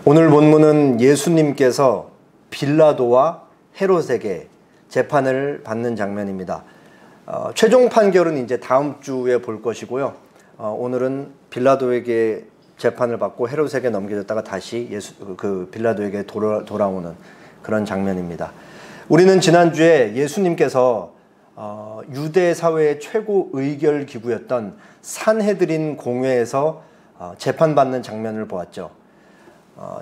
오늘 본문은 예수님께서 빌라도와 헤롯에게 재판을 받는 장면입니다. 최종 판결은 이제 다음 주에 볼 것이고요. 오늘은 빌라도에게 재판을 받고 헤롯에게 넘겨졌다가 다시 빌라도에게 돌아오는 그런 장면입니다. 우리는 지난주에 예수님께서 유대 사회의 최고 의결 기구였던 산헤드린 공회에서 재판받는 장면을 보았죠.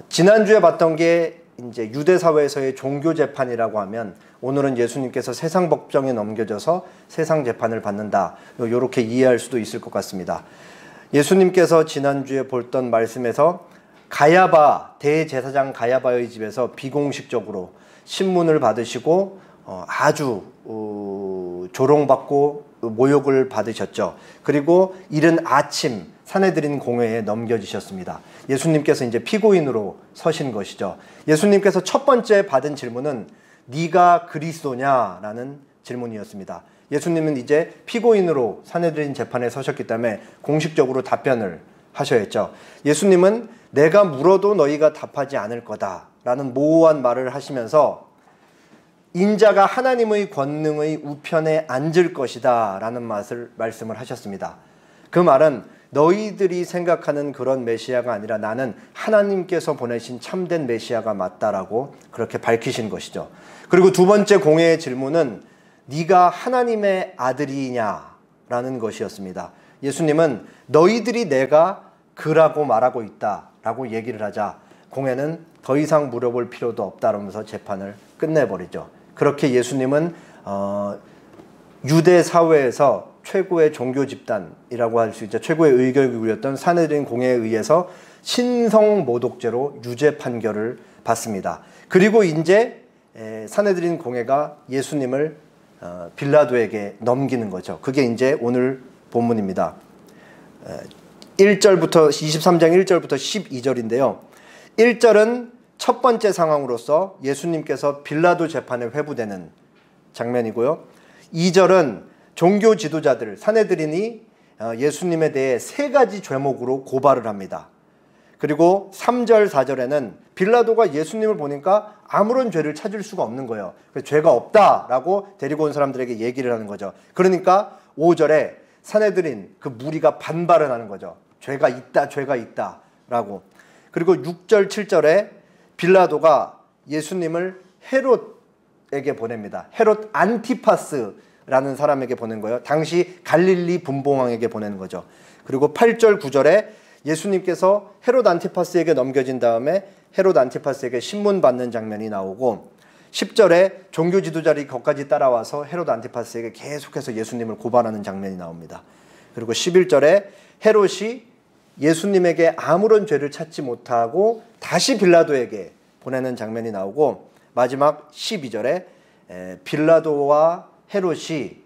지난주에 봤던 게 이제 유대 사회에서의 종교 재판이라고 하면, 오늘은 예수님께서 세상 법정에 넘겨져서 세상 재판을 받는다, 이렇게 이해할 수도 있을 것 같습니다. 예수님께서 지난주에 볼던 말씀에서 가야바, 대제사장 가야바의 집에서 비공식적으로 신문을 받으시고 아주 조롱받고 모욕을 받으셨죠. 그리고 이른 아침 산헤드린 공회에 넘겨지셨습니다. 예수님께서 이제 피고인으로 서신 것이죠. 예수님께서 첫 번째 받은 질문은 네가 그리스도냐라는 질문이었습니다. 예수님은 이제 피고인으로 산헤드린 재판에 서셨기 때문에 공식적으로 답변을 하셔야 했죠. 예수님은 내가 물어도 너희가 답하지 않을 거다라는 모호한 말을 하시면서 인자가 하나님의 권능의 우편에 앉을 것이다 라는 말씀을 하셨습니다. 그 말은 너희들이 생각하는 그런 메시아가 아니라 나는 하나님께서 보내신 참된 메시아가 맞다라고 그렇게 밝히신 것이죠. 그리고 두 번째 공회의 질문은 네가 하나님의 아들이냐라는 것이었습니다. 예수님은 너희들이 내가 그라고 말하고 있다라고 얘기를 하자 공회는 더 이상 물어볼 필요도 없다라면서 재판을 끝내버리죠. 그렇게 예수님은 유대 사회에서 최고의 종교 집단이라고 할 수 있죠. 최고의 의결기구였던 산헤드린 공회에 의해서 신성모독죄로 유죄 판결을 받습니다. 그리고 이제 산헤드린 공회가 예수님을 빌라도에게 넘기는 거죠. 그게 이제 오늘 본문입니다. 1절부터 23장 1절부터 12절인데요. 1절은 첫 번째 상황으로서 예수님께서 빌라도 재판에 회부되는 장면이고요. 2절은 종교 지도자들 산헤드린이 예수님에 대해 세 가지 죄목으로 고발을 합니다. 그리고 3절 4절에는 빌라도가 예수님을 보니까 아무런 죄를 찾을 수가 없는 거예요. 그래서 죄가 없다라고 데리고 온 사람들에게 얘기를 하는 거죠. 그러니까 5절에 산헤드린 그 무리가 반발을 하는 거죠. 죄가 있다 라고. 그리고 6절 7절에 빌라도가 예수님을 헤롯에게 보냅니다. 헤롯 안티파스라는 사람에게 보낸 거예요. 당시 갈릴리 분봉왕에게 보내는 거죠. 그리고 8절 9절에 예수님께서 헤롯 안티파스에게 넘겨진 다음에 헤롯 안티파스에게 신문 받는 장면이 나오고, 10절에 종교 지도자들이 거기까지 따라와서 헤롯 안티파스에게 계속해서 예수님을 고발하는 장면이 나옵니다. 그리고 11절에 헤롯이 예수님에게 아무런 죄를 찾지 못하고 다시 빌라도에게 보내는 장면이 나오고, 마지막 12절에 빌라도와 헤롯이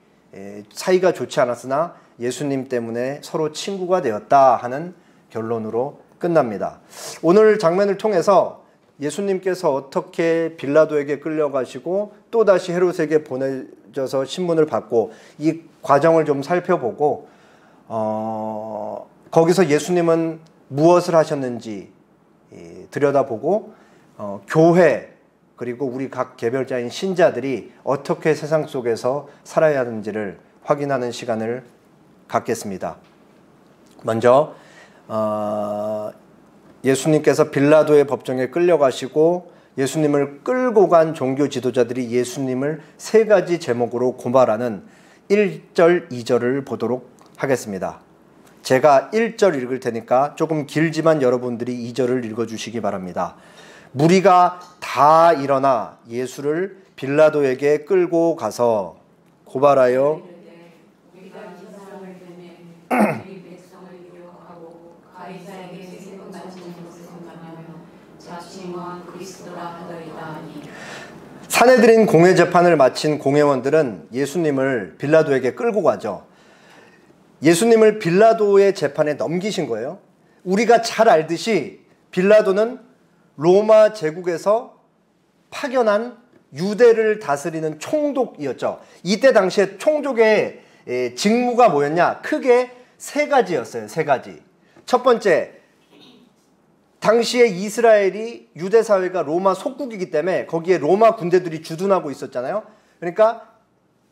사이가 좋지 않았으나 예수님 때문에 서로 친구가 되었다 하는 결론으로 끝납니다. 오늘 장면을 통해서 예수님께서 어떻게 빌라도에게 끌려가시고 또다시 헤롯에게 보내져서 신문을 받고 이 과정을 좀 살펴보고 거기서 예수님은 무엇을 하셨는지 들여다보고 교회 그리고 우리 각 개별자인 신자들이 어떻게 세상 속에서 살아야 하는지를 확인하는 시간을 갖겠습니다. 먼저 예수님께서 빌라도의 법정에 끌려가시고 예수님을 끌고 간 종교 지도자들이 예수님을 세 가지 제목으로 고발하는 1절, 2절을 보도록 하겠습니다. 제가 1절 읽을 테니까 조금 길지만 여러분들이 2절을 읽어주시기 바랍니다. 무리가 다 일어나 예수를 빌라도에게 끌고 가서 고발하여 산헤드린 공회 재판을 마친 공회원들은 예수님을 빌라도에게 끌고 가죠. 예수님을 빌라도의 재판에 넘기신 거예요. 우리가 잘 알듯이 빌라도는 로마 제국에서 파견한 유대를 다스리는 총독이었죠. 이때 당시에 총독의 직무가 뭐였냐? 크게 세 가지였어요. 세 가지. 첫 번째, 당시에 이스라엘이 유대 사회가 로마 속국이기 때문에 거기에 로마 군대들이 주둔하고 있었잖아요. 그러니까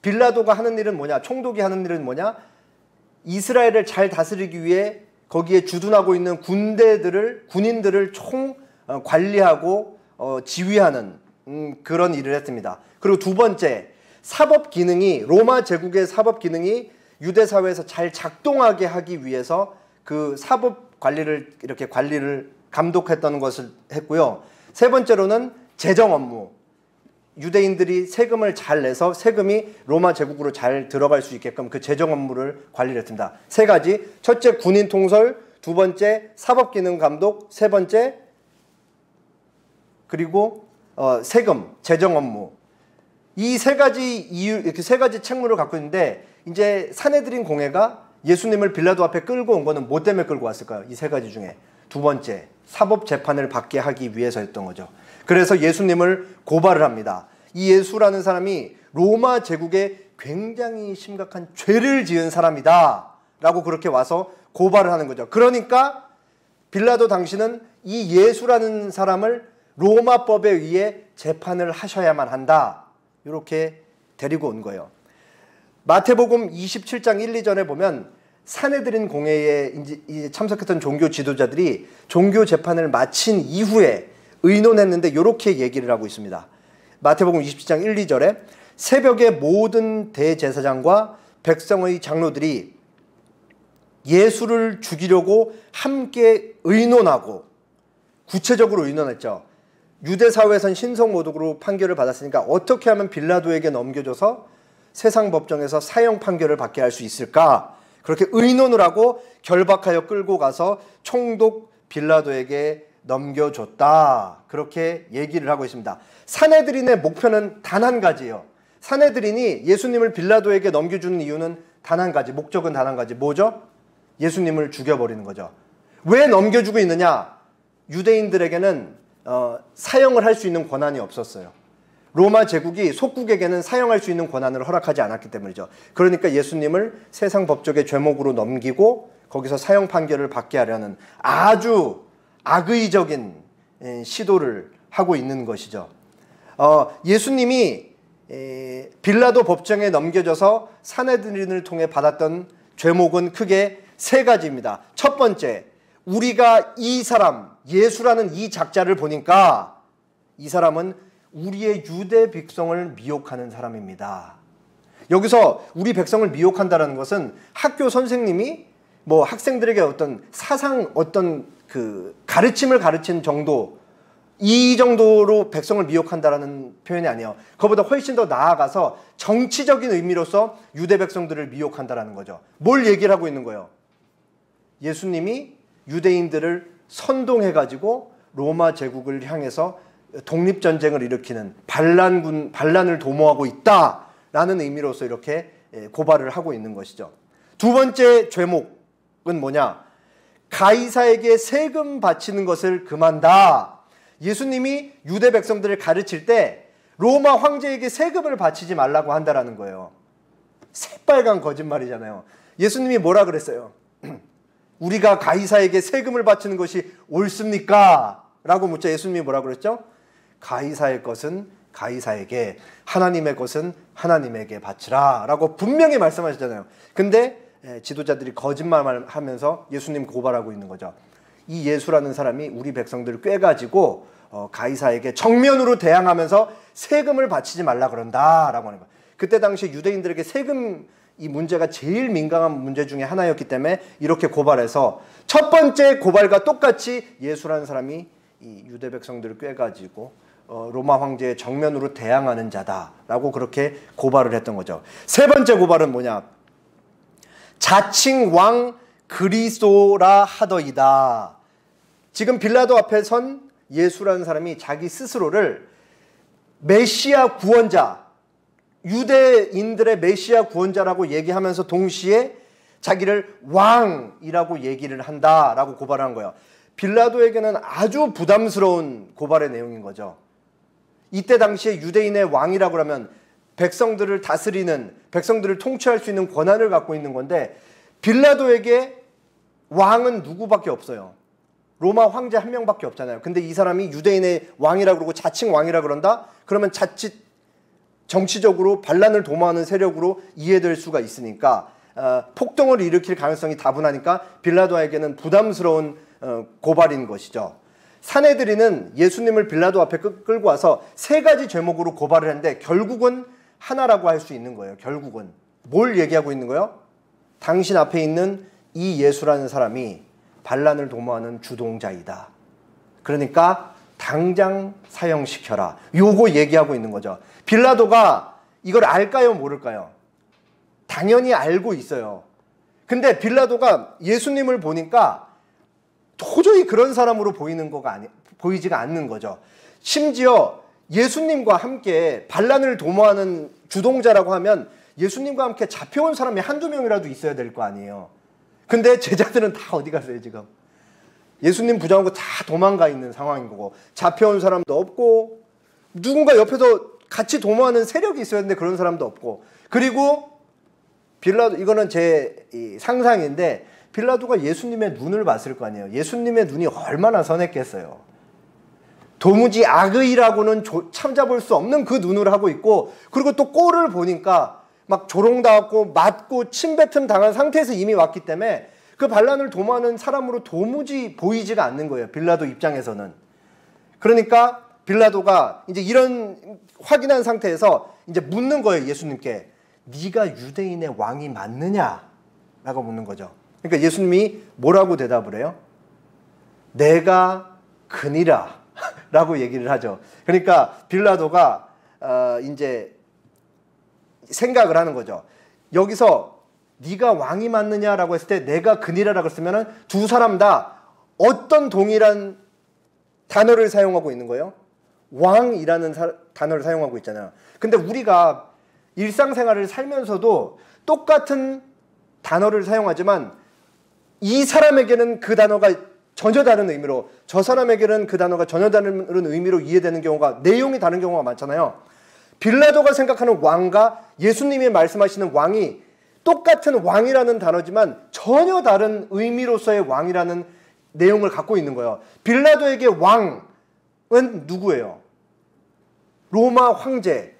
빌라도가 하는 일은 뭐냐? 총독이 하는 일은 뭐냐? 이스라엘을 잘 다스리기 위해 거기에 주둔하고 있는 군인들을 총 관리하고 지휘하는 그런 일을 했습니다. 그리고 두 번째, 사법 기능이, 로마 제국의 사법 기능이 유대 사회에서 잘 작동하게 하기 위해서 그 사법 관리를 이렇게 감독했던 것을 했고요. 세 번째로는 재정 업무. 유대인들이 세금을 잘 내서 세금이 로마 제국으로 잘 들어갈 수 있게끔 그 재정 업무를 관리를 했습니다. 세 가지. 첫째, 군인 통솔. 두 번째, 사법 기능 감독. 세 번째, 그리고 세금, 재정 업무. 이 세 가지 이렇게 세 가지 책무를 갖고 있는데, 이제 산헤드린 공회가 예수님을 빌라도 앞에 끌고 온 거는 뭐 때문에 끌고 왔을까요? 이 세 가지 중에 두 번째, 사법 재판을 받게 하기 위해서였던 거죠. 그래서 예수님을 고발을 합니다. 이 예수라는 사람이 로마 제국에 굉장히 심각한 죄를 지은 사람이다 라고 그렇게 와서 고발을 하는 거죠. 그러니까 빌라도 당신은 이 예수라는 사람을 로마법에 의해 재판을 하셔야만 한다, 이렇게 데리고 온 거예요. 마태복음 27장 1, 2절에 보면 산헤드린 공회에 참석했던 종교 지도자들이 종교 재판을 마친 이후에 의논했는데 이렇게 얘기를 하고 있습니다. 마태복음 27장 1, 2절에 새벽에 모든 대제사장과 백성의 장로들이 예수를 죽이려고 함께 의논하고, 구체적으로 의논했죠. 유대 사회에선 신성모독으로 판결을 받았으니까 어떻게 하면 빌라도에게 넘겨줘서 세상 법정에서 사형 판결을 받게 할 수 있을까? 그렇게 의논을 하고 결박하여 끌고 가서 총독 빌라도에게 넘겨줬다, 그렇게 얘기를 하고 있습니다. 산헤드린의 목표는 단 한 가지예요. 산헤드린이 예수님을 빌라도에게 넘겨주는 이유는 단 한 가지, 목적은 단 한 가지. 뭐죠? 예수님을 죽여버리는 거죠. 왜 넘겨주고 있느냐? 유대인들에게는 사형을 할 수 있는 권한이 없었어요. 로마 제국이 속국에게는 사형할 수 있는 권한을 허락하지 않았기 때문이죠. 그러니까 예수님을 세상 법적의 죄목으로 넘기고 거기서 사형 판결을 받게 하려는 아주 악의적인 시도를 하고 있는 것이죠. 예수님이 빌라도 법정에 넘겨져서 산헤드린을 통해 받았던 죄목은 크게 세 가지입니다. 첫 번째, 우리가 이 사람, 예수라는 이 작자를 보니까 이 사람은 우리의 유대 백성을 미혹하는 사람입니다. 여기서 우리 백성을 미혹한다는 것은 학교 선생님이 뭐 학생들에게 어떤 어떤 그 가르침을 가르친 정도, 이 정도로 백성을 미혹한다라는 표현이 아니에요. 그거보다 훨씬 더 나아가서 정치적인 의미로서 유대 백성들을 미혹한다라는 거죠. 뭘 얘기를 하고 있는 거예요? 예수님이 유대인들을 선동해가지고 로마 제국을 향해서 독립전쟁을 일으키는 반란을 도모하고 있다라는 의미로서 이렇게 고발을 하고 있는 것이죠. 두 번째 죄목은 뭐냐? 가이사에게 세금 바치는 것을 금한다. 예수님이 유대 백성들을 가르칠 때 로마 황제에게 세금을 바치지 말라고 한다라는 거예요. 새빨간 거짓말이잖아요. 예수님이 뭐라 그랬어요? 우리가 가이사에게 세금을 바치는 것이 옳습니까? 라고 묻자 예수님이 뭐라 그랬죠? 가이사의 것은 가이사에게, 하나님의 것은 하나님에게 바치라 라고 분명히 말씀하셨잖아요. 근데 지도자들이 거짓말을 하면서 예수님 고발하고 있는 거죠. 이 예수라는 사람이 우리 백성들을 꿰가지고 가이사에게 정면으로 대항하면서 세금을 바치지 말라 그런다 라고 하는 거예요. 그때 당시 유대인들에게 세금, 이 문제가 제일 민감한 문제 중에 하나였기 때문에 이렇게 고발해서 첫 번째 고발과 똑같이 예수라는 사람이 이 유대 백성들을 꿰가지고 로마 황제의 정면으로 대항하는 자다라고 그렇게 고발을 했던 거죠. 세 번째 고발은 뭐냐? 자칭 왕 그리스도라 하더이다. 지금 빌라도 앞에 선 예수라는 사람이 자기 스스로를 메시아 구원자, 유대인들의 메시아 구원자라고 얘기하면서 동시에 자기를 왕이라고 얘기를 한다라고 고발한 거예요. 빌라도에게는 아주 부담스러운 고발의 내용인 거죠. 이때 당시에 유대인의 왕이라고 하면 백성들을 다스리는, 백성들을 통치할 수 있는 권한을 갖고 있는 건데 빌라도에게 왕은 누구밖에 없어요? 로마 황제 한 명밖에 없잖아요. 근데 이 사람이 유대인의 왕이라 그러고 자칭 왕이라 그런다? 그러면 자칫 정치적으로 반란을 도모하는 세력으로 이해될 수가 있으니까 폭동을 일으킬 가능성이 다분하니까 빌라도에게는 부담스러운 고발인 것이죠. 사내들이는 예수님을 빌라도 앞에 끌고 와서 세 가지 제목으로 고발을 했는데 결국은 하나라고 할 수 있는 거예요. 결국은 뭘 얘기하고 있는 거예요? 당신 앞에 있는 이 예수라는 사람이 반란을 도모하는 주동자이다. 그러니까 당장 사형시켜라. 요거 얘기하고 있는 거죠. 빌라도가 이걸 알까요? 모를까요? 당연히 알고 있어요. 근데 빌라도가 예수님을 보니까 도저히 그런 사람으로 보이지가 않는 거죠. 심지어 예수님과 함께 반란을 도모하는 주동자라고 하면 예수님과 함께 잡혀온 사람이 한두 명이라도 있어야 될 거 아니에요. 근데 제자들은 다 어디 갔어요 지금? 예수님 부정하고 다 도망가 있는 상황인 거고 잡혀온 사람도 없고 누군가 옆에서 같이 도모하는 세력이 있어야 되는데 그런 사람도 없고 그리고 빌라도 이거는 제 상상인데 빌라도가 예수님의 눈을 봤을 거 아니에요. 예수님의 눈이 얼마나 선했겠어요. 도무지 악의라고는 참잡을 수 없는 그 눈을 하고 있고 그리고 또 꼴을 보니까 막 조롱당하고 맞고 침뱉음 당한 상태에서 이미 왔기 때문에 그 반란을 도모하는 사람으로 도무지 보이지가 않는 거예요. 빌라도 입장에서는. 그러니까 빌라도가 이제 이런 확인한 상태에서 이제 묻는 거예요. 예수님께. 네가 유대인의 왕이 맞느냐? 라고 묻는 거죠. 그러니까 예수님이 뭐라고 대답을 해요? 내가 그니라 라고 얘기를 하죠. 그러니까 빌라도가 이제 생각을 하는 거죠. 여기서 네가 왕이 맞느냐라고 했을 때 내가 그니라라고 쓰면은 두 사람 다 어떤 동일한 단어를 사용하고 있는 거예요? 왕이라는 단어를 사용하고 있잖아요. 근데 우리가 일상생활을 살면서도 똑같은 단어를 사용하지만 이 사람에게는 그 단어가 전혀 다른 의미로 저 사람에게는 그 단어가 전혀 다른 의미로 이해되는 경우가 내용이 다른 경우가 많잖아요. 빌라도가 생각하는 왕과 예수님이 말씀하시는 왕이 똑같은 왕이라는 단어지만 전혀 다른 의미로서의 왕이라는 내용을 갖고 있는 거예요. 빌라도에게 왕은 누구예요? 로마 황제,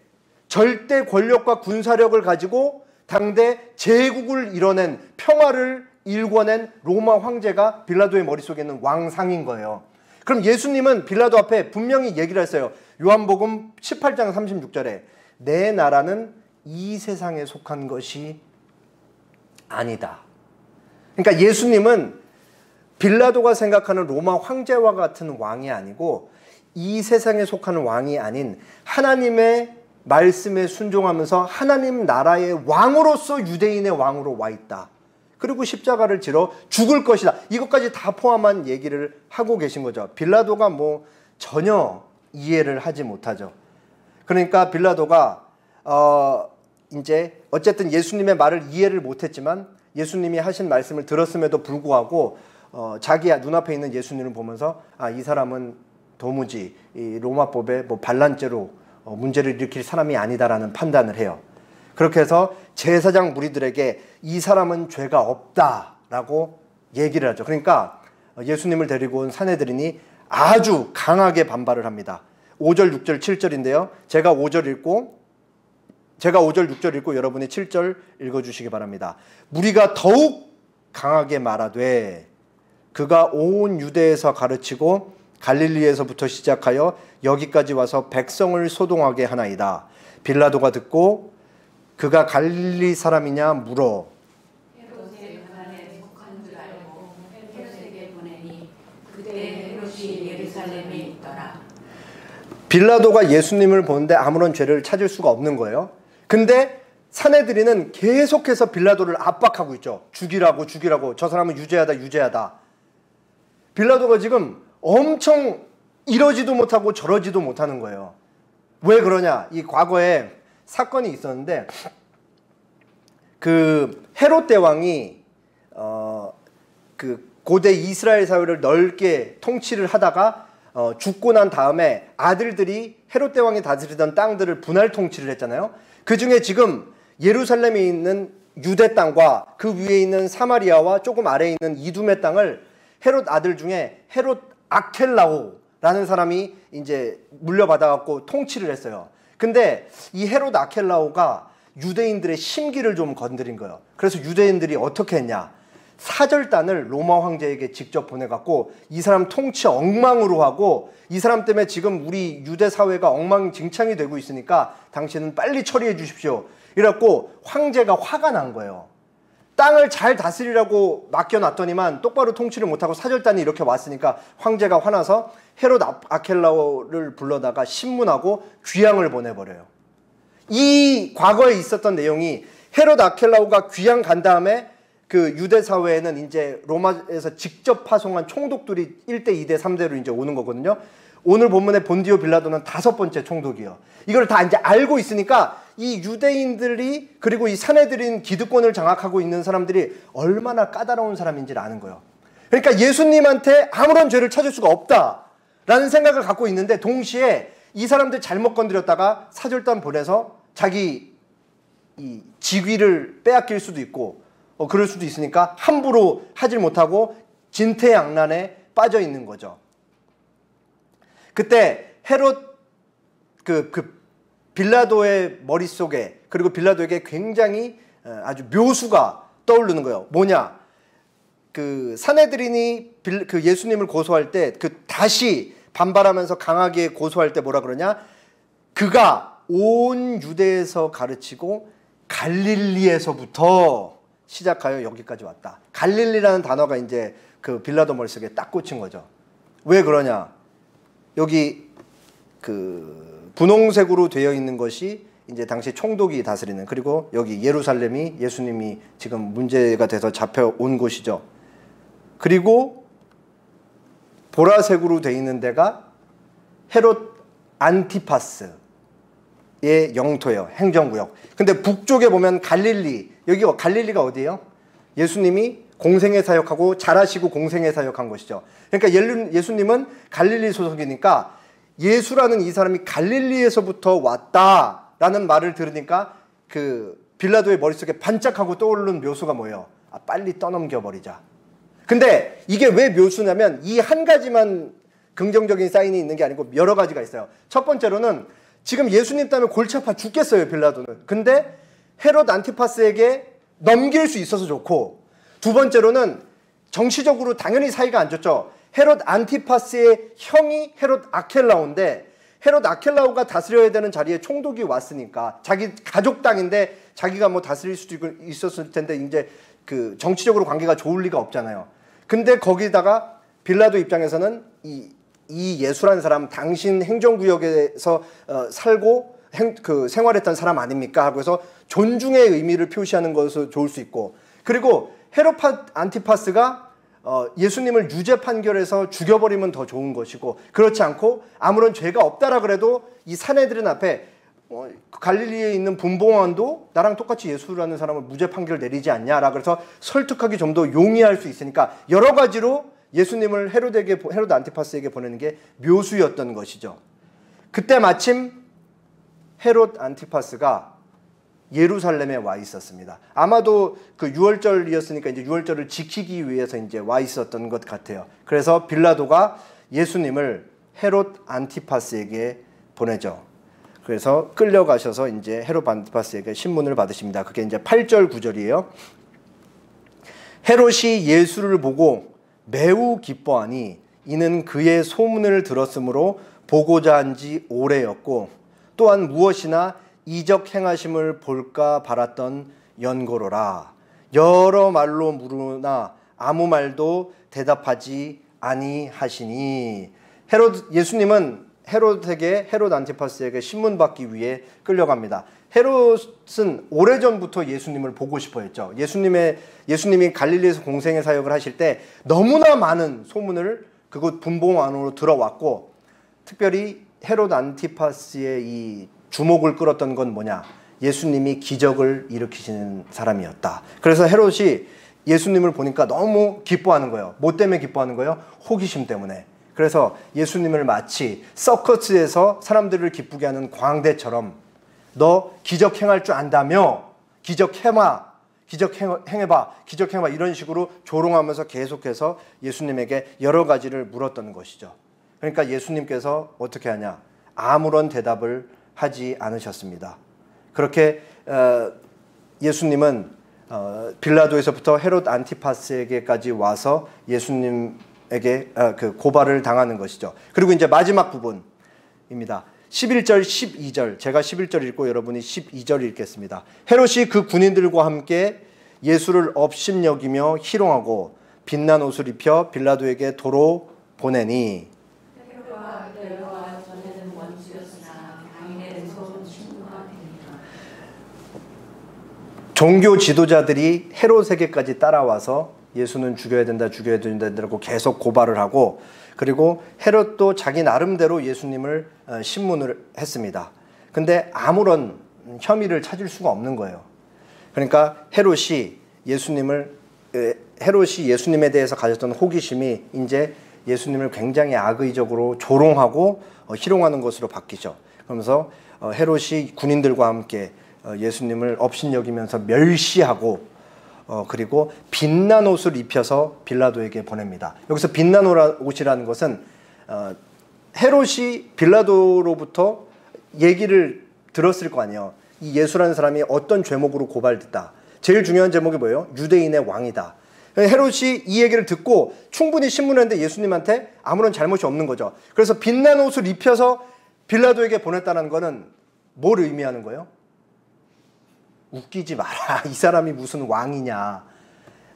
절대 권력과 군사력을 가지고 당대 제국을 이뤄낸 평화를 일궈낸 로마 황제가 빌라도의 머릿속에 있는 왕상인 거예요. 그럼 예수님은 빌라도 앞에 분명히 얘기를 했어요. 요한복음 18장 36절에 내 나라는 이 세상에 속한 것이 아니다. 그러니까 예수님은 빌라도가 생각하는 로마 황제와 같은 왕이 아니고 이 세상에 속하는 왕이 아닌 하나님의 말씀에 순종하면서 하나님 나라의 왕으로서 유대인의 왕으로 와 있다. 그리고 십자가를 지러 죽을 것이다. 이것까지 다 포함한 얘기를 하고 계신 거죠. 빌라도가 뭐 전혀 이해를 하지 못하죠. 그러니까 빌라도가 이제 어쨌든 예수님의 말을 이해를 못했지만 예수님이 하신 말씀을 들었음에도 불구하고 자기 눈앞에 있는 예수님을 보면서 이 사람은 도무지 이 로마법에 뭐 반란죄로 문제를 일으킬 사람이 아니다라는 판단을 해요. 그렇게 해서 제사장 무리들에게 이 사람은 죄가 없다라고 얘기를 하죠. 그러니까 예수님을 데리고 온 사내들이니 아주 강하게 반발을 합니다. 5절, 6절, 7절인데요. 제가 5절, 6절 읽고 여러분이 7절 읽어주시기 바랍니다. 무리가 더욱 강하게 말하되 그가 온 유대에서 가르치고 갈릴리에서부터 시작하여 여기까지 와서 백성을 소동하게 하나이다. 빌라도가 듣고 그가 갈릴리 사람이냐 물어. 헤롯의 관할에 속한 줄 알고 헤롯에게 보내니 그때 헤롯이 예루살렘에 있더라. 빌라도가 예수님을 보는데 아무런 죄를 찾을 수가 없는 거예요. 근데 사내들이는 계속해서 빌라도를 압박하고 있죠. 죽이라고 저 사람은 유죄하다. 빌라도가 지금 엄청 이러지도 못하고 저러지도 못하는 거예요. 왜 그러냐? 이 과거에 사건이 있었는데 그 헤롯 대왕이 그 고대 이스라엘 사회를 넓게 통치를 하다가 죽고 난 다음에 아들들이 헤롯 대왕이 다스리던 땅들을 분할 통치를 했잖아요. 그 중에 지금 예루살렘에 있는 유대 땅과 그 위에 있는 사마리아와 조금 아래에 있는 이두메 땅을 헤롯 아들 중에 헤롯 아켈라오라는 사람이 이제 물려받아갖고 통치를 했어요. 근데 이 헤롯 아켈라오가 유대인들의 심기를 좀 건드린 거예요. 그래서 유대인들이 어떻게 했냐? 사절단을 로마 황제에게 직접 보내갖고 이 사람 통치 엉망으로 하고, 이 사람 때문에 지금 우리 유대 사회가 엉망진창이 되고 있으니까 당신은 빨리 처리해 주십시오. 이래갖고 황제가 화가 난 거예요. 땅을 잘 다스리라고 맡겨놨더니만 똑바로 통치를 못하고 사절단이 이렇게 왔으니까 황제가 화나서 헤롯 아켈라오를 불러다가 신문하고 귀양을 보내버려요. 이 과거에 있었던 내용이, 헤롯 아켈라오가 귀양 간 다음에 그 유대 사회에는 이제 로마에서 직접 파송한 총독들이 1대, 2대, 3대로 이제 오는 거거든요. 오늘 본문의 본디오 빌라도는 5번째 총독이에요. 이걸 다 이제 알고 있으니까 이 유대인들이, 그리고 이 사내들인 기득권을 장악하고 있는 사람들이 얼마나 까다로운 사람인지를 아는 거예요. 그러니까 예수님한테 아무런 죄를 찾을 수가 없다라는 생각을 갖고 있는데, 동시에 이 사람들 잘못 건드렸다가 사절단 보내서 자기 이 직위를 빼앗길 수도 있고 그럴 수도 있으니까 함부로 하질 못하고 진퇴양난에 빠져 있는 거죠. 그때 헤롯 빌라도의 머릿속에, 그리고 빌라도에게 굉장히 아주 묘수가 떠오르는 거예요. 뭐냐? 그 사내들인이 그 예수님을 고소할 때, 다시 반발하면서 강하게 고소할 때 뭐라 그러냐? 그가 온 유대에서 가르치고 갈릴리에서부터 시작하여 여기까지 왔다. 갈릴리라는 단어가 이제 그 빌라도 머릿속에 딱 꽂힌 거죠. 왜 그러냐? 여기 그 분홍색으로 되어 있는 것이 이제 당시 총독이 다스리는, 그리고 여기 예루살렘이 예수님이 지금 문제가 돼서 잡혀온 곳이죠. 그리고 보라색으로 되어 있는 데가 헤롯 안티파스의 영토예요. 행정구역. 근데 북쪽에 보면 갈릴리, 여기 갈릴리가 어디예요? 예수님이 공생애 사역하고 잘하시고 공생애 사역한 곳이죠. 그러니까 예수님은 갈릴리 소속이니까 예수라는 이 사람이 갈릴리에서부터 왔다라는 말을 들으니까 그 빌라도의 머릿속에 반짝하고 떠오르는 묘수가 뭐예요? 아, 빨리 떠넘겨버리자. 근데 이게 왜 묘수냐면 이 한 가지만 긍정적인 사인이 있는 게 아니고 여러 가지가 있어요. 첫 번째로는 지금 예수님 때문에 골치 아파 죽겠어요, 빌라도는. 근데 헤롯 안티파스에게 넘길 수 있어서 좋고, 두 번째로는 정치적으로 당연히 사이가 안 좋죠. 헤롯 안티파스의 형이 헤롯 아켈라오인데, 헤롯 아켈라오가 다스려야 되는 자리에 총독이 왔으니까 자기 가족 땅인데 자기가 뭐 다스릴 수도 있었을 텐데 이제 그 정치적으로 관계가 좋을 리가 없잖아요. 근데 거기다가 빌라도 입장에서는 이 예수라는 사람, 당신 행정구역에서 살고 그 생활했던 사람 아닙니까? 하고 해서 존중의 의미를 표시하는 것으로 좋을 수 있고, 그리고 헤롯 안티파스가 예수님을 유죄 판결해서 죽여버리면 더 좋은 것이고, 그렇지 않고 아무런 죄가 없다라 그래도 이 사내들은 앞에 갈릴리에 있는 분봉왕도 나랑 똑같이 예수라는 사람을 무죄 판결 내리지 않냐라 그래서 설득하기 좀 더 용이할 수 있으니까 여러 가지로 예수님을 헤롯 안티파스에게 보내는 게 묘수였던 것이죠. 그때 마침 헤롯 안티파스가 예루살렘에 와 있었습니다. 아마도 그 유월절이었으니까 이제 유월절을 지키기 위해서 이제 와 있었던 것 같아요. 그래서 빌라도가 예수님을 헤롯 안티파스에게 보내죠. 그래서 끌려가셔서 이제 헤롯 안티파스에게 신문을 받으십니다. 그게 이제 8절 9절이에요. 헤롯이 예수를 보고 매우 기뻐하니 이는 그의 소문을 들었으므로 보고자 한 지 오래였고, 또한 무엇이나 이적 행하심을 볼까 바랐던 연고로라. 여러 말로 물으나 아무 말도 대답하지 아니하시니. 예수님은 헤롯 안티파스에게 신문 받기 위해 끌려갑니다. 헤롯은 오래전부터 예수님을 보고 싶어 했죠. 예수님이 갈릴리에서 공생의 사역을 하실 때 너무나 많은 소문을 그곳 분봉 안으로 들어왔고, 특별히 헤롯 안티파스의 이 주목을 끌었던 건 뭐냐? 예수님이 기적을 일으키시는 사람이었다. 그래서 헤롯이 예수님을 보니까 너무 기뻐하는 거예요. 뭐 때문에 기뻐하는 거예요? 호기심 때문에. 그래서 예수님을 마치 서커스에서 사람들을 기쁘게 하는 광대처럼 너 기적 행할 줄 안다며? 기적 해마. 기적 행해봐, 기적 행해봐 이런 식으로 조롱하면서 계속해서 예수님에게 여러 가지를 물었던 것이죠. 그러니까 예수님께서 어떻게 하냐? 아무런 대답을 하지 않으셨습니다. 그렇게 예수님은 빌라도에서부터 헤롯 안티파스에게까지 와서 예수님에게 그 고발을 당하는 것이죠. 그리고 이제 마지막 부분입니다. 11절, 12절. 제가 11절 읽고 여러분이 12절 읽겠습니다. 헤롯이 그 군인들과 함께 예수를 업심여기며 희롱하고 빛난 옷을 입혀 빌라도에게 도로 보내니 종교 지도자들이 헤롯에게까지 따라와서 예수는 죽여야 된다, 죽여야 된다고 계속 고발을 하고, 그리고 헤롯도 자기 나름대로 예수님을 신문을 했습니다. 근데 아무런 혐의를 찾을 수가 없는 거예요. 그러니까 헤롯이 예수님에 대해서 가졌던 호기심이 이제 예수님을 굉장히 악의적으로 조롱하고 희롱하는 것으로 바뀌죠. 그러면서 헤롯이 군인들과 함께 예수님을 업신여기면서 멸시하고 그리고 빛난 옷을 입혀서 빌라도에게 보냅니다. 여기서 빛난 옷이라는 것은 헤롯이 빌라도로부터 얘기를 들었을 거 아니에요. 이 예수라는 사람이 어떤 죄목으로 고발됐다. 제일 중요한 제목이 뭐예요? 유대인의 왕이다. 헤롯이 이 얘기를 듣고 충분히 신문했는데 예수님한테 아무런 잘못이 없는 거죠. 그래서 빛난 옷을 입혀서 빌라도에게 보냈다는 거는 뭘 의미하는 거예요? 웃기지 마라. 이 사람이 무슨 왕이냐.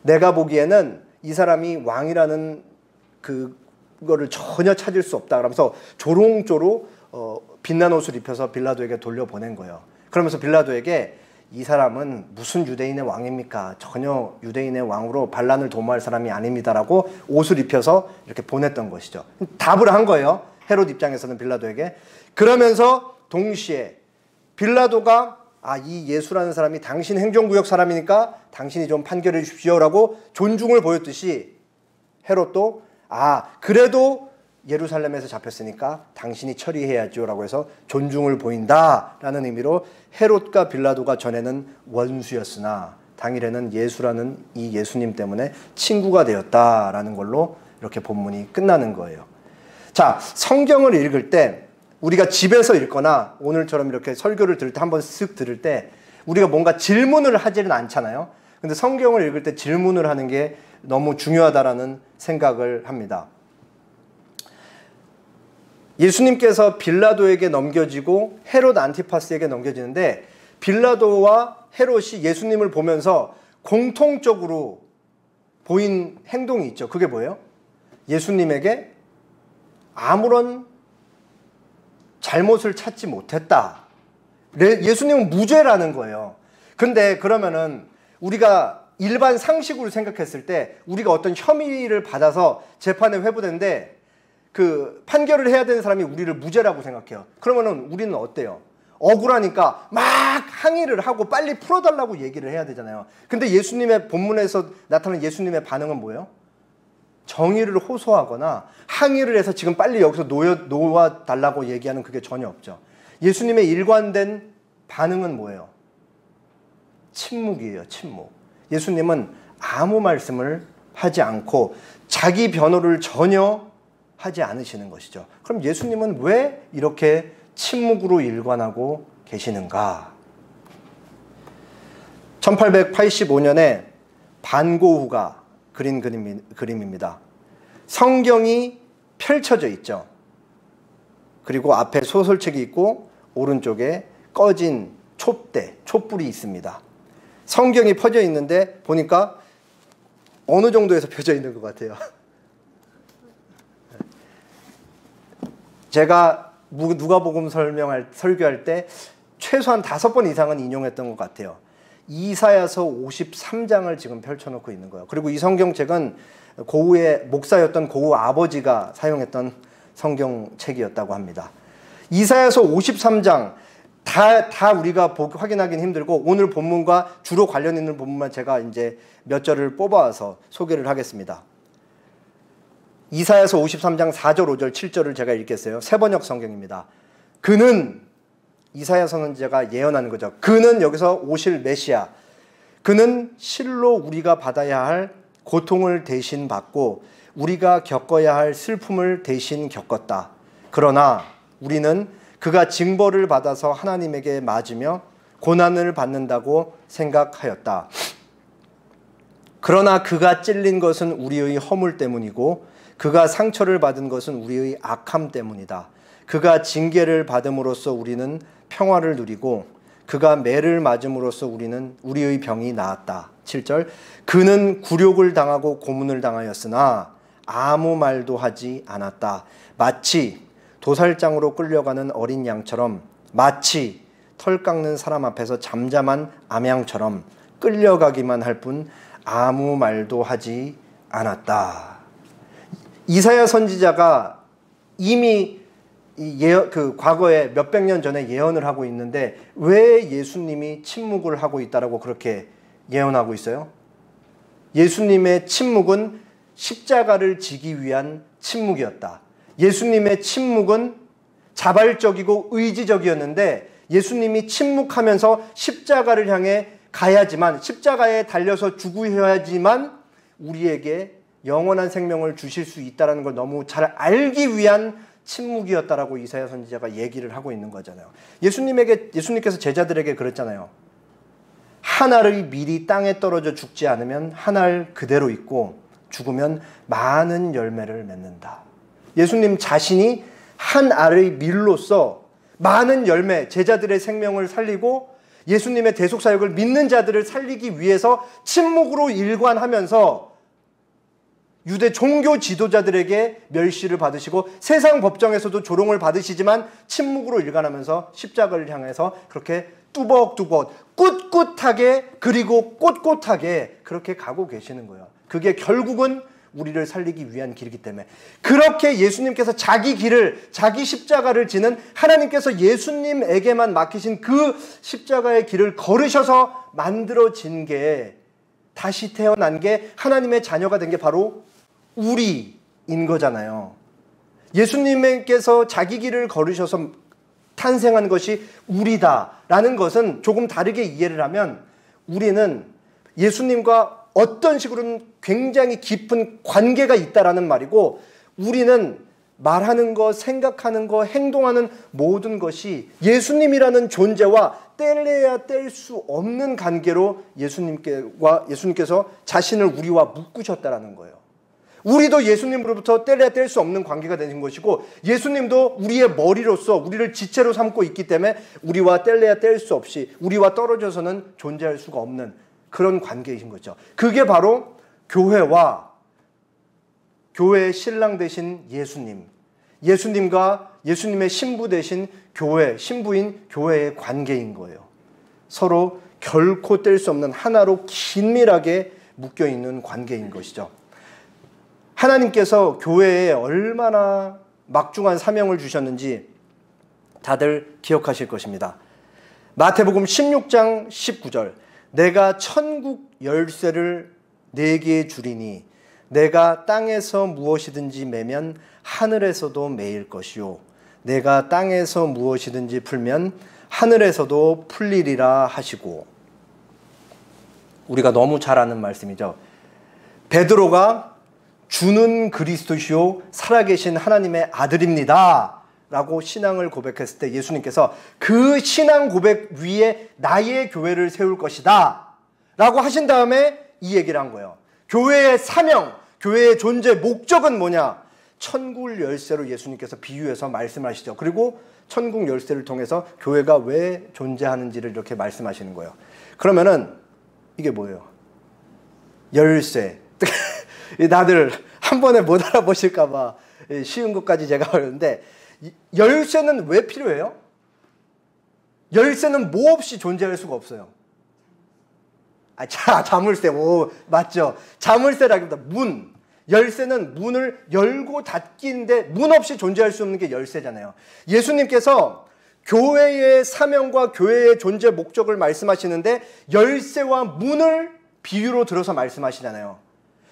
내가 보기에는 이 사람이 왕이라는 그거를 전혀 찾을 수 없다. 그러면서 조롱조로 빛난 옷을 입혀서 빌라도에게 돌려보낸 거예요. 그러면서 빌라도에게 이 사람은 무슨 유대인의 왕입니까? 전혀 유대인의 왕으로 반란을 도모할 사람이 아닙니다라고 옷을 입혀서 이렇게 보냈던 것이죠. 답을 한 거예요. 헤롯 입장에서는 빌라도에게. 그러면서 동시에 빌라도가 이 예수라는 사람이 당신 행정구역 사람이니까 당신이 좀 판결해 주십시오라고 존중을 보였듯이 헤롯도 그래도 예루살렘에서 잡혔으니까 당신이 처리해야죠라고 해서 존중을 보인다라는 의미로 헤롯과 빌라도가 전에는 원수였으나 당일에는 예수라는 이 예수님 때문에 친구가 되었다라는 걸로 이렇게 본문이 끝나는 거예요. 자, 성경을 읽을 때 우리가 집에서 읽거나 오늘처럼 이렇게 설교를 들을 때 한번 쓱 들을 때 우리가 뭔가 질문을 하지는 않잖아요. 근데 성경을 읽을 때 질문을 하는 게 너무 중요하다라는 생각을 합니다. 예수님께서 빌라도에게 넘겨지고 헤롯 안티파스에게 넘겨지는데 빌라도와 헤롯이 예수님을 보면서 공통적으로 보인 행동이 있죠. 그게 뭐예요? 예수님에게 아무런 잘못을 찾지 못했다. 예수님은 무죄라는 거예요. 근데 그러면은 우리가 일반 상식으로 생각했을 때 우리가 어떤 혐의를 받아서 재판에 회부되는데 그 판결을 해야 되는 사람이 우리를 무죄라고 생각해요. 그러면은 우리는 어때요? 억울하니까 막 항의를 하고 빨리 풀어달라고 얘기를 해야 되잖아요. 근데 예수님의 본문에서 나타나는 예수님의 반응은 뭐예요? 정의를 호소하거나 항의를 해서 지금 빨리 여기서 놓아달라고 얘기하는 그게 전혀 없죠. 예수님의 일관된 반응은 뭐예요? 침묵이에요. 침묵. 예수님은 아무 말씀을 하지 않고 자기 변호를 전혀 하지 않으시는 것이죠. 그럼 예수님은 왜 이렇게 침묵으로 일관하고 계시는가? 1885년에 반고흐가 그린 그림입니다. 성경이 펼쳐져 있죠. 그리고 앞에 소설책이 있고 오른쪽에 꺼진 촛불이 있습니다. 성경이 퍼져 있는데 보니까 어느 정도에서 펴져 있는 것 같아요. 제가 누가복음 설교할 때 최소한 5번 이상은 인용했던 것 같아요. 이사야서 53장을 지금 펼쳐놓고 있는 거예요. 그리고 이 성경책은 고우의 목사였던 고우 아버지가 사용했던 성경책이었다고 합니다. 이사야서 53장 다 우리가 확인하기는 힘들고 오늘 본문과 주로 관련 있는 본문만 제가 이제 몇 절을 뽑아서 소개를 하겠습니다. 이사야서 53장 4절, 5절, 7절을 제가 읽겠어요. 새번역 성경입니다. 그는, 이사야 선지자가 예언하는 거죠. 그는 여기서 오실 메시아, 그는 실로 우리가 받아야 할 고통을 대신 받고 우리가 겪어야 할 슬픔을 대신 겪었다. 그러나 우리는 그가 징벌을 받아서 하나님에게 맞으며 고난을 받는다고 생각하였다. 그러나 그가 찔린 것은 우리의 허물 때문이고 그가 상처를 받은 것은 우리의 악함 때문이다. 그가 징계를 받음으로써 우리는 평화를 누리고 그가 매를 맞음으로써 우리의 병이 나았다. 7절 그는 굴욕을 당하고 고문을 당하였으나 아무 말도 하지 않았다. 마치 도살장으로 끌려가는 어린 양처럼, 마치 털 깎는 사람 앞에서 잠잠한 암양처럼 끌려가기만 할 뿐 아무 말도 하지 않았다. 이사야 선지자가 이미 과거에 몇백 년 전에 예언을 하고 있는데 왜 예수님이 침묵을 하고 있다라고 그렇게 예언하고 있어요? 예수님의 침묵은 십자가를 지기 위한 침묵이었다. 예수님의 침묵은 자발적이고 의지적이었는데 예수님이 침묵하면서 십자가를 향해 가야지만, 십자가에 달려서 죽으셔야지만 우리에게 영원한 생명을 주실 수 있다는 걸 너무 잘 알기 위한 침묵이었다라고 이사야 선지자가 얘기를 하고 있는 거잖아요. 예수님께서 제자들에게 그랬잖아요. 한 알의 밀이 땅에 떨어져 죽지 않으면 한 알 그대로 있고 죽으면 많은 열매를 맺는다. 예수님 자신이 한 알의 밀로서 많은 열매, 제자들의 생명을 살리고 예수님의 대속사역을 믿는 자들을 살리기 위해서 침묵으로 일관하면서 유대 종교 지도자들에게 멸시를 받으시고 세상 법정에서도 조롱을 받으시지만 침묵으로 일관하면서 십자가를 향해서 그렇게 뚜벅뚜벅 꿋꿋하게 그리고 꼿꼿하게 그렇게 가고 계시는 거예요. 그게 결국은 우리를 살리기 위한 길이기 때문에 그렇게 예수님께서 자기 길을, 자기 십자가를 지는 하나님께서 예수님에게만 맡기신 그 십자가의 길을 걸으셔서 만들어진 게, 다시 태어난 게, 하나님의 자녀가 된 게 바로 우리인 거잖아요. 예수님께서 자기 길을 걸으셔서 탄생한 것이 우리다라는 것은 조금 다르게 이해를 하면 우리는 예수님과 어떤 식으로는 굉장히 깊은 관계가 있다라는 말이고, 우리는 말하는 것, 생각하는 것, 행동하는 모든 것이 예수님이라는 존재와 뗄래야 뗄 수 없는 관계로 예수님께서 자신을 우리와 묶으셨다라는 거예요. 우리도 예수님으로부터 뗄래야 뗄 수 없는 관계가 되는 것이고 예수님도 우리의 머리로서 우리를 지체로 삼고 있기 때문에 우리와 뗄래야 뗄 수 없이, 우리와 떨어져서는 존재할 수가 없는 그런 관계이신 거죠. 그게 바로 교회와 교회의 신랑 되신 예수님, 예수님과 예수님의 신부 되신 교회, 신부인 교회의 관계인 거예요. 서로 결코 뗄 수 없는 하나로 긴밀하게 묶여있는 관계인 것이죠. 하나님께서 교회에 얼마나 막중한 사명을 주셨는지 다들 기억하실 것입니다. 마태복음 16장 19절 내가 천국 열쇠를 네게 주리니 내가 땅에서 무엇이든지 매면 하늘에서도 매일 것이요 내가 땅에서 무엇이든지 풀면 하늘에서도 풀리리라 하시고, 우리가 너무 잘 아는 말씀이죠. 베드로가 주는 그리스도시요 살아계신 하나님의 아들입니다 라고 신앙을 고백했을 때 예수님께서 그 신앙 고백 위에 나의 교회를 세울 것이다 라고 하신 다음에 이 얘기를 한 거예요. 교회의 사명, 교회의 존재 목적은 뭐냐? 천국 열쇠로 예수님께서 비유해서 말씀하시죠. 그리고 천국 열쇠를 통해서 교회가 왜 존재하는지를 이렇게 말씀하시는 거예요. 그러면은 이게 뭐예요? 열쇠. 다들 한 번에 못 알아보실까 봐 쉬운 것까지 제가 하는데, 열쇠는 왜 필요해요? 열쇠는 뭐 없이 존재할 수가 없어요. 자물쇠. 오, 맞죠. 자물쇠라기보다 문. 열쇠는 문을 열고 닫기인데 문 없이 존재할 수 없는 게 열쇠잖아요. 예수님께서 교회의 사명과 교회의 존재 목적을 말씀하시는데 열쇠와 문을 비유로 들어서 말씀하시잖아요.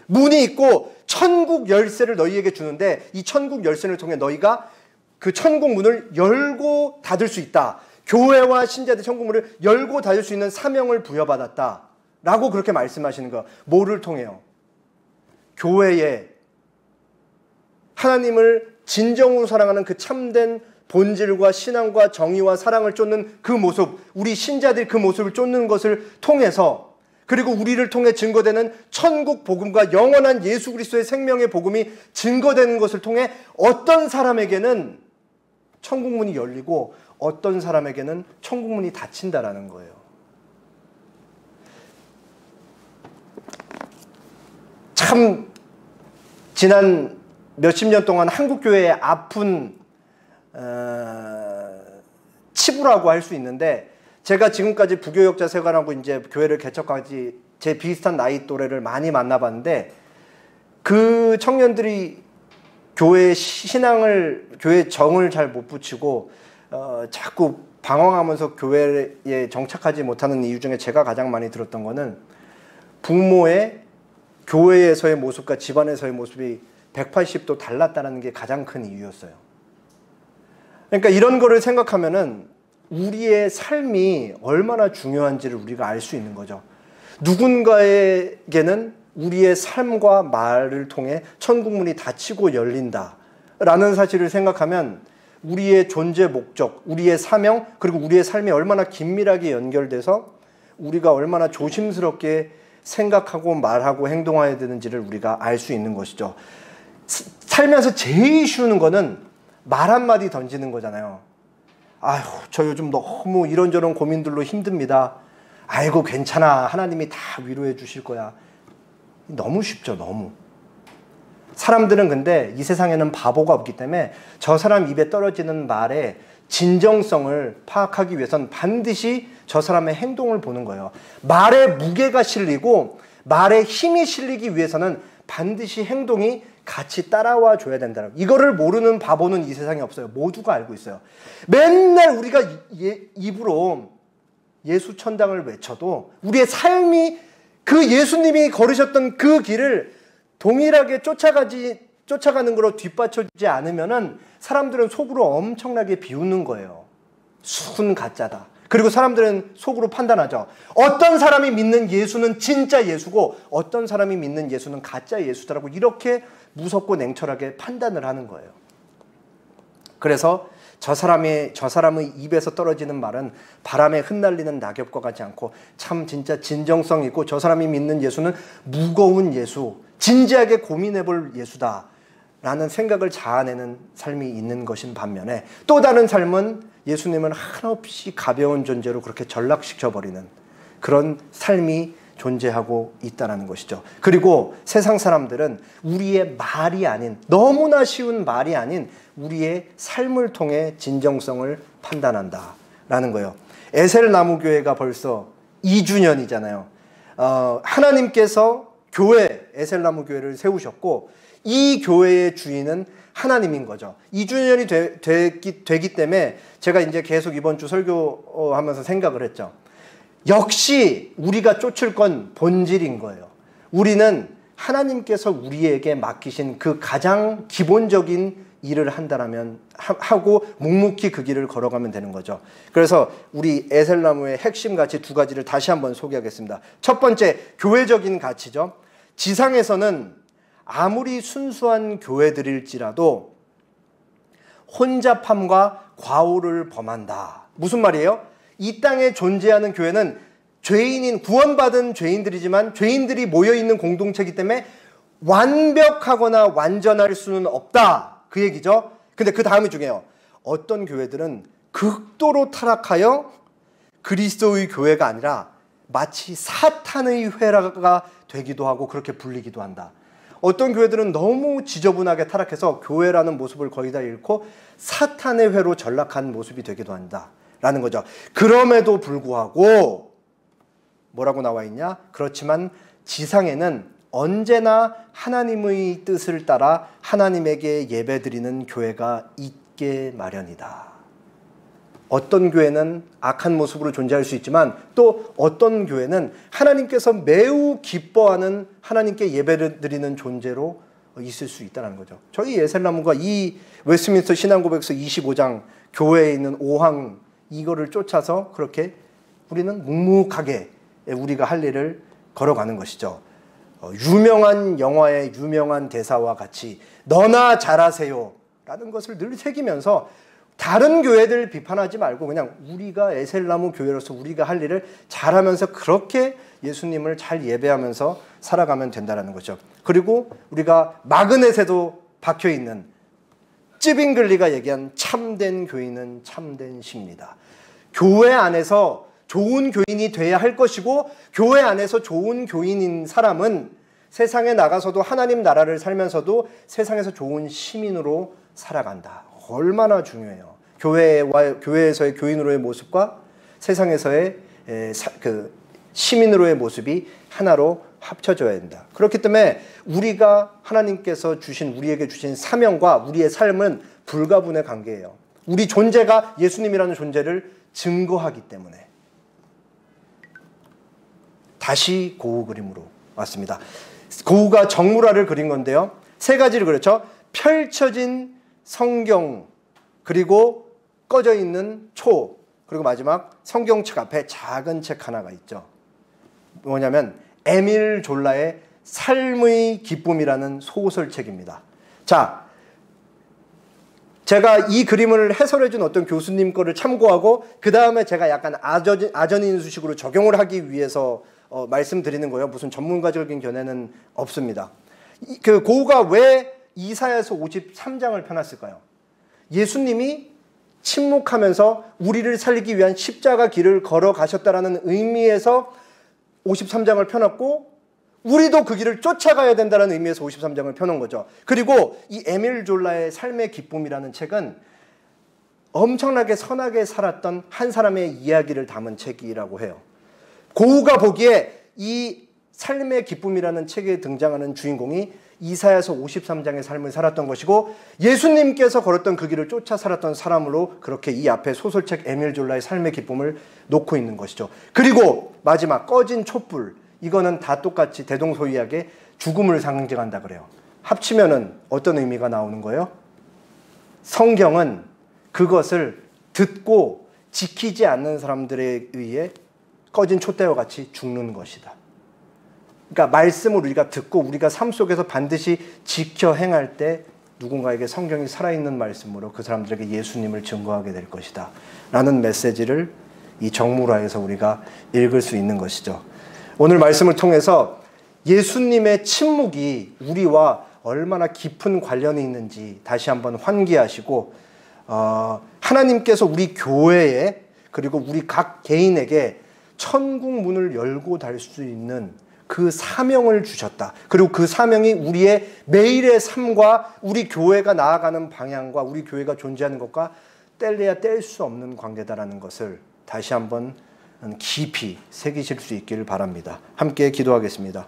문이 있고 천국 열쇠를 너희에게 주는데 이 천국 열쇠를 통해 너희가 그 천국 문을 열고 닫을 수 있다. 교회와 신자들 천국 문을 열고 닫을 수 있는 사명을 부여받았다 라고 그렇게 말씀하시는 거예요. 뭐를 통해요? 교회에 하나님을 진정으로 사랑하는 그 참된 본질과 신앙과 정의와 사랑을 쫓는 그 모습, 우리 신자들이 그 모습을 쫓는 것을 통해서, 그리고 우리를 통해 증거되는 천국 복음과 영원한 예수 그리스도의 생명의 복음이 증거되는 것을 통해 어떤 사람에게는 천국 문이 열리고 어떤 사람에게는 천국 문이 닫힌다라는 거예요. 참 지난 몇십 년 동안 한국교회의 아픈 치부라고 할 수 있는데, 제가 지금까지 부교역자 생활하고 이제 교회를 개척까지 제 비슷한 나이 또래를 많이 만나봤는데, 그 청년들이 교회 신앙을, 교회 정을 잘 못 붙이고 자꾸 방황하면서 교회에 정착하지 못하는 이유 중에 제가 가장 많이 들었던 거는 부모의 교회에서의 모습과 집안에서의 모습이 180도 달랐다는 게 가장 큰 이유였어요. 그러니까 이런 거를 생각하면은 우리의 삶이 얼마나 중요한지를 우리가 알 수 있는 거죠. 누군가에게는 우리의 삶과 말을 통해 천국문이 닫히고 열린다라는 사실을 생각하면 우리의 존재 목적, 우리의 사명, 그리고 우리의 삶이 얼마나 긴밀하게 연결돼서 우리가 얼마나 조심스럽게 생각하고 말하고 행동해야 되는지를 우리가 알 수 있는 것이죠. 살면서 제일 쉬운 거는 말 한마디 던지는 거잖아요. 아휴, 저 요즘 너무 이런저런 고민들로 힘듭니다. 아이고, 괜찮아. 하나님이 다 위로해 주실 거야. 너무 쉽죠, 너무. 사람들은 근데 이 세상에는 바보가 없기 때문에 저 사람 입에 떨어지는 말의 진정성을 파악하기 위해선 반드시 저 사람의 행동을 보는 거예요. 말에 무게가 실리고 말에 힘이 실리기 위해서는 반드시 행동이 같이 따라와 줘야 된다. 이거를 모르는 바보는 이 세상에 없어요. 모두가 알고 있어요. 맨날 우리가 입으로 예수 천당을 외쳐도 우리의 삶이 그 예수님이 걸으셨던 그 길을 동일하게 쫓아가는 거로 뒷받쳐주지 않으면은 사람들은 속으로 엄청나게 비웃는 거예요. 순 가짜다. 그리고 사람들은 속으로 판단하죠. 어떤 사람이 믿는 예수는 진짜 예수고 어떤 사람이 믿는 예수는 가짜 예수다라고 이렇게 무섭고 냉철하게 판단을 하는 거예요. 그래서 저 사람의 입에서 떨어지는 말은 바람에 흩날리는 낙엽과 같지 않고 참 진짜 진정성 있고 저 사람이 믿는 예수는 무거운 예수, 진지하게 고민해 볼 예수다라는 생각을 자아내는 삶이 있는 것인 반면에, 또 다른 삶은 예수님은 한없이 가벼운 존재로 그렇게 전락시켜버리는 그런 삶이 존재하고 있다는 것이죠. 그리고 세상 사람들은 우리의 말이 아닌, 너무나 쉬운 말이 아닌 우리의 삶을 통해 진정성을 판단한다라는 거예요. 에셀나무교회가 벌써 2주년이잖아요. 하나님께서 교회, 에셀나무교회를 세우셨고 이 교회의 주인은 하나님인 거죠. 2주년이 되기 때문에 제가 이제 계속 이번 주 설교하면서 생각을 했죠. 역시 우리가 쫓을 건 본질인 거예요. 우리는 하나님께서 우리에게 맡기신 그 가장 기본적인 일을 한다라면 하고 묵묵히 그 길을 걸어가면 되는 거죠. 그래서 우리 에셀나무의 핵심 가치 두 가지를 다시 한번 소개하겠습니다. 첫 번째, 교회적인 가치죠. 지상에서는 아무리 순수한 교회들일지라도 혼잡함과 과오를 범한다. 무슨 말이에요? 이 땅에 존재하는 교회는 죄인인, 구원받은 죄인들이지만 죄인들이 모여있는 공동체이기 때문에 완벽하거나 완전할 수는 없다. 그 얘기죠. 근데 그 다음이 중요해요. 어떤 교회들은 극도로 타락하여 그리스도의 교회가 아니라 마치 사탄의 회라가 되기도 하고 그렇게 불리기도 한다. 어떤 교회들은 너무 지저분하게 타락해서 교회라는 모습을 거의 다 잃고 사탄의 회로 전락한 모습이 되기도 한다 라는 거죠. 그럼에도 불구하고 뭐라고 나와 있냐? 그렇지만 지상에는 언제나 하나님의 뜻을 따라 하나님에게 예배드리는 교회가 있게 마련이다. 어떤 교회는 악한 모습으로 존재할 수 있지만 또 어떤 교회는 하나님께서 매우 기뻐하는 하나님께 예배를 드리는 존재로 있을 수 있다는 거죠. 저희 에셀나무가 이 웨스트민스터 신앙고백서 25장 교회에 있는 5항 이거를 쫓아서 그렇게 우리는 묵묵하게 우리가 할 일을 걸어가는 것이죠. 유명한 영화의 유명한 대사와 같이 너나 잘하세요 라는 것을 늘 새기면서 다른 교회들 비판하지 말고 그냥 우리가 에셀나무 교회로서 우리가 할 일을 잘하면서 그렇게 예수님을 잘 예배하면서 살아가면 된다는 거죠. 그리고 우리가 마그넷에도 박혀있는 찌빙글리가 얘기한 참된 교인은 참된 시입니다. 교회 안에서 좋은 교인이 돼야 할 것이고 교회 안에서 좋은 교인인 사람은 세상에 나가서도 하나님 나라를 살면서도 세상에서 좋은 시민으로 살아간다. 얼마나 중요해요. 교회에서의 교인으로의 모습과 세상에서의 시민으로의 모습이 하나로 합쳐져야 된다. 그렇기 때문에 우리가 하나님께서 우리에게 주신 사명과 우리의 삶은 불가분의 관계예요. 우리 존재가 예수님이라는 존재를 증거하기 때문에. 다시 고우 그림으로 왔습니다. 고우가 정물화를 그린 건데요. 세 가지를 그렸죠. 펼쳐진 성경, 그리고 꺼져 있는 초, 그리고 마지막 성경책 앞에 작은 책 하나가 있죠. 뭐냐면 에밀 졸라의 삶의 기쁨이라는 소설책입니다. 자, 제가 이 그림을 해설해 준 어떤 교수님 거를 참고하고 그 다음에 제가 약간 아전인수식으로 적용을 하기 위해서 말씀드리는 거예요. 무슨 전문가적인 견해는 없습니다. 그 고우가 왜 이사야서 53장을 펴놨을까요? 예수님이 침묵하면서 우리를 살리기 위한 십자가 길을 걸어가셨다라는 의미에서 53장을 펴놨고 우리도 그 길을 쫓아가야 된다는 의미에서 53장을 펴놓은 거죠. 그리고 이 에밀 졸라의 삶의 기쁨이라는 책은 엄청나게 선하게 살았던 한 사람의 이야기를 담은 책이라고 해요. 고우가 보기에 이 삶의 기쁨이라는 책에 등장하는 주인공이 이사야서 53장의 삶을 살았던 것이고 예수님께서 걸었던 그 길을 쫓아 살았던 사람으로 그렇게 이 앞에 소설책 에밀 졸라의 삶의 기쁨을 놓고 있는 것이죠. 그리고 마지막 꺼진 촛불, 이거는 다 똑같이 대동소이하게 죽음을 상징한다 그래요. 합치면은 어떤 의미가 나오는 거예요? 성경은 그것을 듣고 지키지 않는 사람들에 의해 꺼진 촛대와 같이 죽는 것이다. 그러니까 말씀을 우리가 듣고 우리가 삶 속에서 반드시 지켜 행할 때 누군가에게 성경이 살아있는 말씀으로 그 사람들에게 예수님을 증거하게 될 것이다 라는 메시지를 이 정물화에서 우리가 읽을 수 있는 것이죠. 오늘 말씀을 통해서 예수님의 침묵이 우리와 얼마나 깊은 관련이 있는지 다시 한번 환기하시고 하나님께서 우리 교회에 그리고 우리 각 개인에게 천국 문을 열고 닫을 수 있는 그 사명을 주셨다. 그리고 그 사명이 우리의 매일의 삶과 우리 교회가 나아가는 방향과 우리 교회가 존재하는 것과 뗄래야 뗄 수 없는 관계다라는 것을 다시 한번 깊이 새기실 수 있기를 바랍니다. 함께 기도하겠습니다.